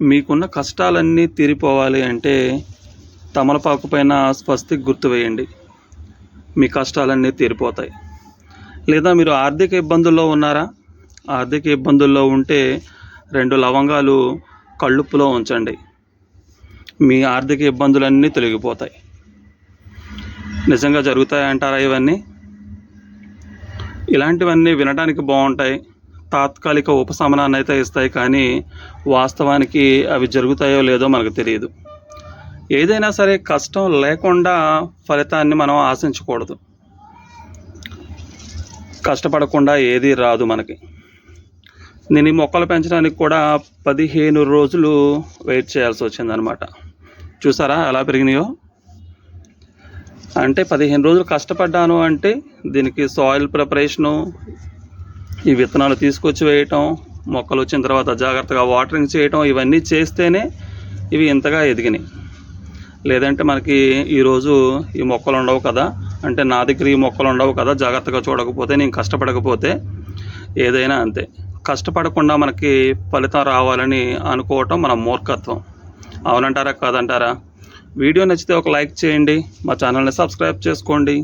మీకున్న కష్టాలన్నీ తీరిపోవాలి అంటే తమలపాకు పైన స్వస్తిక్ గుర్తు వేయండి. మీ కష్టాలన్నీ తీరిపోతాయి. లేదా మీరు ఆర్థిక ఇబ్బందుల్లో ఉన్నారా? ఆర్థిక ఇబ్బందుల్లో ఉంటే 2 లవంగాలు కళ్ళుప్పులో ఉంచండి. మీ ఆర్థిక ఇబ్బందులన్నీ తొలగిపోతాయి. నిజంగా జరుగుతాయంటారా ఇవన్నీ? ఇలాంటివన్నీ వినడానికి బాగుంటాయి, తాత్కాలిక ఉపశమనాన్ని అయితే ఇస్తాయి, కానీ వాస్తవానికి అవి జరుగుతాయో లేదో మనకు తెలియదు. ఏదైనా సరే కష్టం లేకుండా ఫలితాన్ని మనం ఆశించకూడదు. కష్టపడకుండా ఏదీ రాదు మనకి. నేను ఈ మొక్కలు పెంచడానికి కూడా 15 రోజులు వెయిట్ చేయాల్సి వచ్చిందనమాట. చూసారా ఎలా పెరిగినాయో? అంటే 15 రోజులు కష్టపడ్డాను అంటే దీనికి సాయిల్ ప్రిపరేషను, ఈ విత్తనాలు తీసుకొచ్చి వేయటం, మొక్కలు వచ్చిన తర్వాత జాగ్రత్తగా వాటరింగ్ చేయటం, ఇవన్నీ చేస్తేనే ఇవి ఇంతగా ఎదిగినాయి. లేదంటే మనకి ఈరోజు ఈ మొక్కలు ఉండవు కదా, అంటే నా దగ్గర ఈ మొక్కలు ఉండవు కదా, జాగ్రత్తగా చూడకపోతే, నేను కష్టపడకపోతే ఏదైనా అంతే. కష్టపడకుండా మనకి ఫలితం రావాలని అనుకోవటం మన మూర్ఖత్వం. అవునంటారా కాదంటారా? వీడియో నచ్చితే ఒక లైక్ చేయండి, మా ఛానల్ని సబ్స్క్రైబ్ చేసుకోండి.